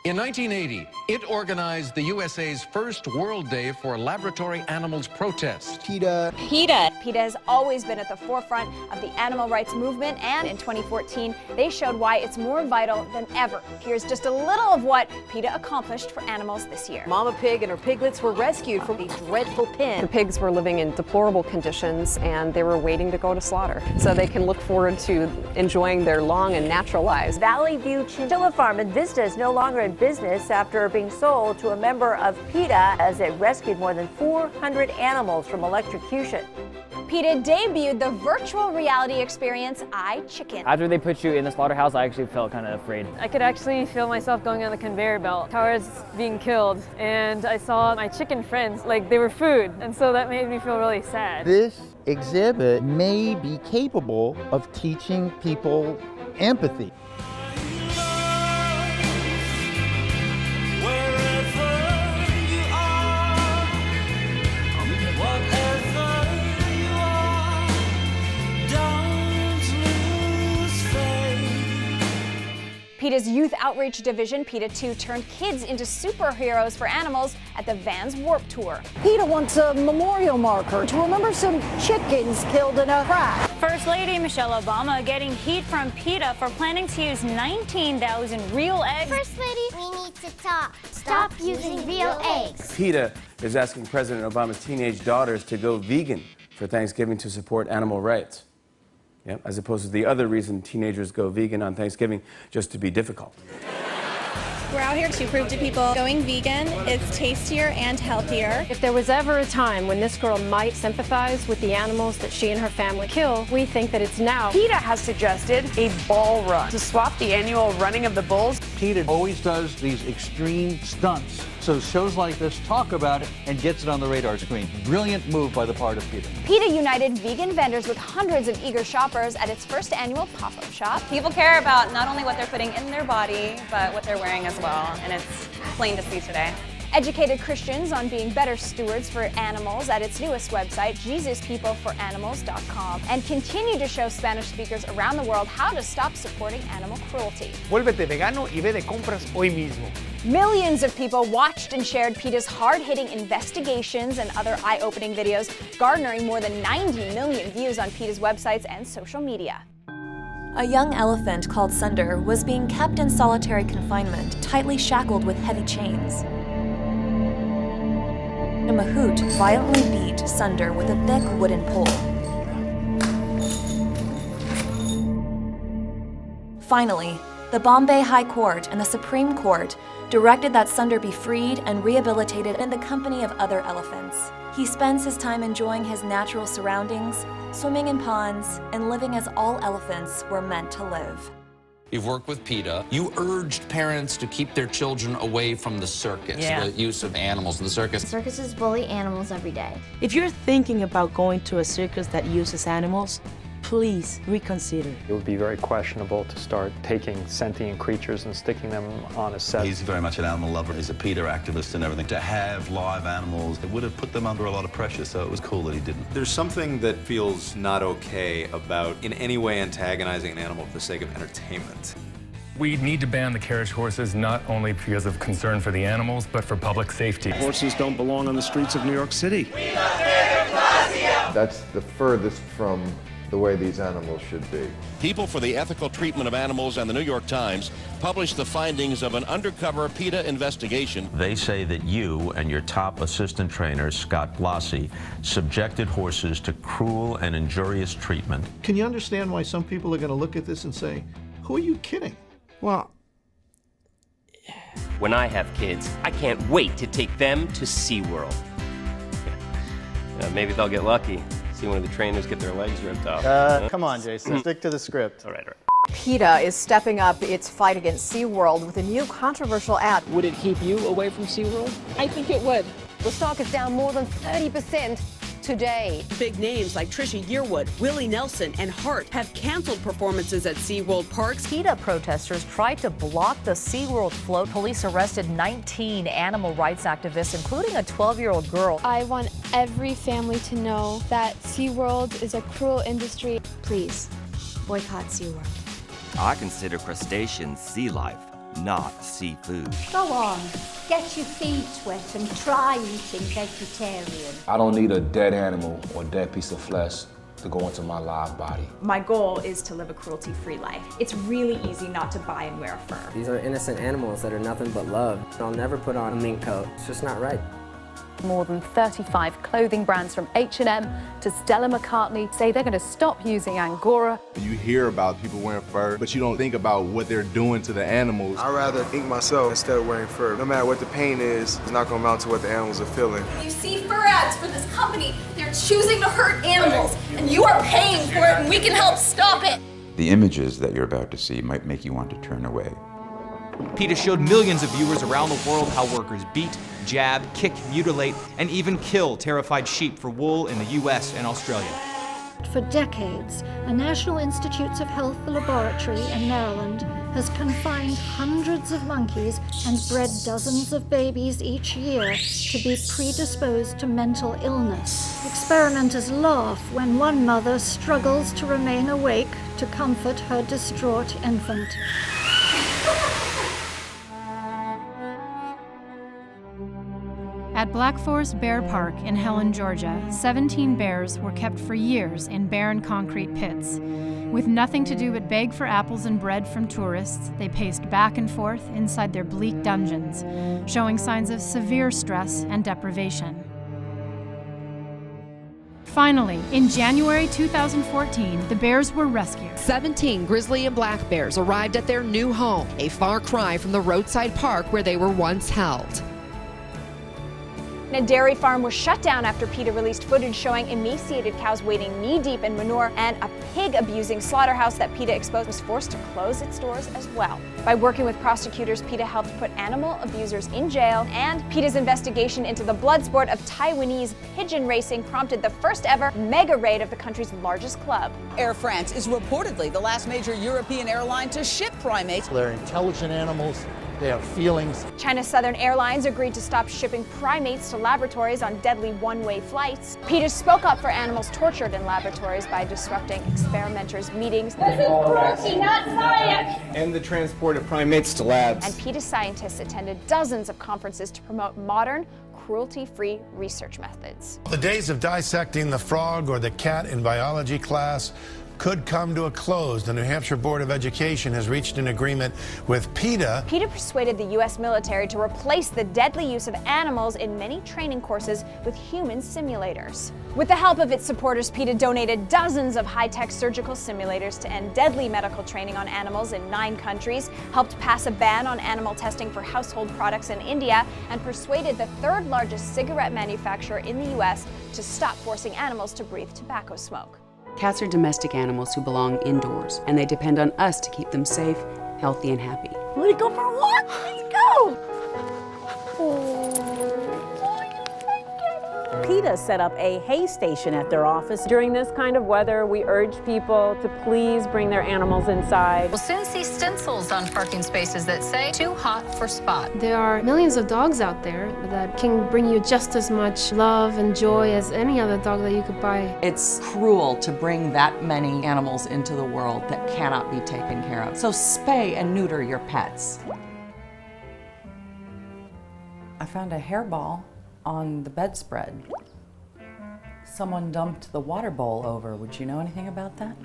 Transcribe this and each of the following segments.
In 1980, it organized the USA's first World Day for Laboratory Animals Protest. PETA. PETA has always been at the forefront of the animal rights movement, and in 2014, they showed why it's more vital than ever. Here's just a little of what PETA accomplished for animals this year. Mama pig and her piglets were rescued from a dreadful pen. The pigs were living in deplorable conditions, and they were waiting to go to slaughter, so they can look forward to enjoying their long and natural lives. Valley View Chinchilla Farm in Vista is no longer in business after being sold to a member of PETA as it rescued more than 400 animals from electrocution. PETA debuted the virtual reality experience iChicken. After they put you in the slaughterhouse, I actually felt kind of afraid. I could actually feel myself going on the conveyor belt, cows being killed, and I saw my chicken friends like they were food, and so that made me feel really sad. This exhibit may be capable of teaching people empathy. PETA's Youth Outreach Division, PETA 2, turned kids into superheroes for animals at the Vans Warp Tour. PETA wants a memorial marker to remember some chickens killed in a crash. First Lady Michelle Obama getting heat from PETA for planning to use 19,000 real eggs. First Lady, we need to talk. Stop using real eggs. PETA is asking President Obama's teenage daughters to go vegan for Thanksgiving to support animal rights. Yep, as opposed to the other reason teenagers go vegan on Thanksgiving, just to be difficult. We're out here to prove to people going vegan is tastier and healthier. If there was ever a time when this girl might sympathize with the animals that she and her family kill, we think that it's now. PETA has suggested a ball run to swap the annual running of the bulls. PETA always does these extreme stunts, so shows like this talk about it and gets it on the radar screen. Brilliant move by the part of PETA. PETA united vegan vendors with hundreds of eager shoppers at its first annual pop-up shop. People care about not only what they're putting in their body, but what they're wearing as well, and it's plain to see today. Educated Christians on being better stewards for animals at its newest website, JesusPeopleForAnimals.com, and continue to show Spanish speakers around the world how to stop supporting animal cruelty. Vuélvete vegano y ve de compras hoy mismo. Millions of people watched and shared PETA's hard-hitting investigations and other eye-opening videos, garnering more than 90 million views on PETA's websites and social media. A young elephant called Sunder was being kept in solitary confinement, tightly shackled with heavy chains. A mahout violently beat Sunder with a thick wooden pole. Finally, the Bombay High Court and the Supreme Court directed that Sunder be freed and rehabilitated in the company of other elephants. He spends his time enjoying his natural surroundings, swimming in ponds, and living as all elephants were meant to live. You've worked with PETA. You urged parents to keep their children away from the circus, the use of animals in the circus. Circuses bully animals every day. If you're thinking about going to a circus that uses animals, please reconsider. It would be very questionable to start taking sentient creatures and sticking them on a set. He's very much an animal lover. He's a PETA activist and everything. To have live animals, it would have put them under a lot of pressure, so it was cool that he didn't. There's something that feels not okay about in any way antagonizing an animal for the sake of entertainment. We need to ban the carriage horses not only because of concern for the animals, but for public safety. Horses don't belong on the streets of New York City. That's the furthest from the way these animals should be. People for the Ethical Treatment of Animals and the New York Times published the findings of an undercover PETA investigation. They say that you and your top assistant trainer, Scott Blasi, subjected horses to cruel and injurious treatment. Can you understand why some people are going to look at this and say, who are you kidding? Well, when I have kids, I can't wait to take them to SeaWorld. Maybe they'll get lucky. See one of the trainers get their legs ripped off. Come on, Jason, stick to the script. All right. PETA is stepping up its fight against SeaWorld with a new controversial ad. Would it keep you away from SeaWorld? I think it would. The stock is down more than 30% today. Big names like Trisha Yearwood, Willie Nelson, and Hart have canceled performances at SeaWorld parks. PETA protesters tried to block the SeaWorld float. Police arrested 19 animal rights activists, including a 12-year-old girl. I want every family to know that SeaWorld is a cruel industry. Please, boycott SeaWorld. I consider crustaceans sea life. not seafood. Go on, get your feet wet and try eating vegetarian. I don't need a dead animal or dead piece of flesh to go into my live body. My goal is to live a cruelty-free life. It's really easy not to buy and wear fur. These are innocent animals that are nothing but love. I'll never put on a mink coat. It's just not right. More than 35 clothing brands from H&M to Stella McCartney say they're going to stop using Angora. You hear about people wearing fur, but you don't think about what they're doing to the animals. I'd rather ink myself instead of wearing fur. No matter what the pain is, it's not going to amount to what the animals are feeling. You see fur ads for this company. They're choosing to hurt animals, and you are paying for it, and we can help stop it. The images that you're about to see might make you want to turn away. PETA showed millions of viewers around the world how workers beat, jab, kick, mutilate, and even kill terrified sheep for wool in the US and Australia. For decades, the National Institutes of Health Laboratory in Maryland has confined hundreds of monkeys and bred dozens of babies each year to be predisposed to mental illness. Experimenters laugh when one mother struggles to remain awake to comfort her distraught infant. At Black Forest Bear Park in Helen, Georgia, 17 bears were kept for years in barren concrete pits. With nothing to do but beg for apples and bread from tourists, they paced back and forth inside their bleak dungeons, showing signs of severe stress and deprivation. Finally, in January 2014, the bears were rescued. 17 grizzly and black bears arrived at their new home, a far cry from the roadside park where they were once held. A dairy farm was shut down after PETA released footage showing emaciated cows wading knee-deep in manure, and a pig-abusing slaughterhouse that PETA exposed was forced to close its doors as well. By working with prosecutors, PETA helped put animal abusers in jail, and PETA's investigation into the blood sport of Taiwanese pigeon racing prompted the first ever mega raid of the country's largest club. Air France is reportedly the last major European airline to ship primates. They're intelligent animals. They have feelings. China's Southern Airlines agreed to stop shipping primates to laboratories on deadly one-way flights. PETA spoke up for animals tortured in laboratories by disrupting experimenters' meetings. This is cruelty, not science! And the transport of primates to labs. And PETA scientists attended dozens of conferences to promote modern, cruelty-free research methods. The days of dissecting the frog or the cat in biology class could come to a close. The New Hampshire Board of Education has reached an agreement with PETA. PETA persuaded the U.S. military to replace the deadly use of animals in many training courses with human simulators. With the help of its supporters, PETA donated dozens of high-tech surgical simulators to end deadly medical training on animals in 9 countries, helped pass a ban on animal testing for household products in India, and persuaded the 3rd largest cigarette manufacturer in the U.S. to stop forcing animals to breathe tobacco smoke. Cats are domestic animals who belong indoors, and they depend on us to keep them safe, healthy, and happy. Wanna go for a walk? Let's go! PETA set up a hay station at their office. During this kind of weather, we urge people to please bring their animals inside. We'll soon see stencils on parking spaces that say, "Too hot for spot." There are millions of dogs out there that can bring you just as much love and joy as any other dog that you could buy. It's cruel to bring that many animals into the world that cannot be taken care of. So spay and neuter your pets. I found a hairball on the bedspread. Someone dumped the water bowl over. Would you know anything about that?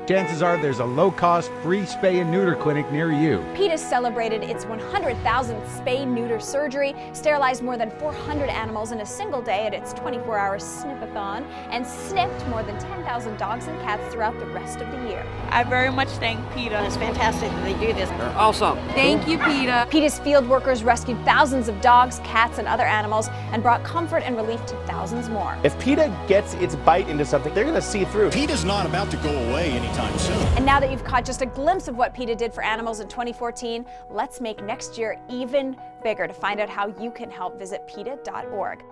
Chances are there's a low-cost, free spay and neuter clinic near you. PETA celebrated its 100,000th spay-neuter surgery, sterilized more than 400 animals in a single day at its 24-hour snip-a-thon, and snipped more than 10,000 dogs and cats throughout the rest of the year. I very much thank PETA. It's fantastic that they do this. They're awesome. Thank you, PETA. PETA's field workers rescued thousands of dogs, cats, and other animals, and brought comfort and relief to thousands more. If PETA gets its bite into something, they're going to see through. PETA's not about to go away anytime soon. And now that you've caught just a glimpse of what PETA did for animals in 2014, let's make next year even bigger. To find out how you can help, visit PETA.org.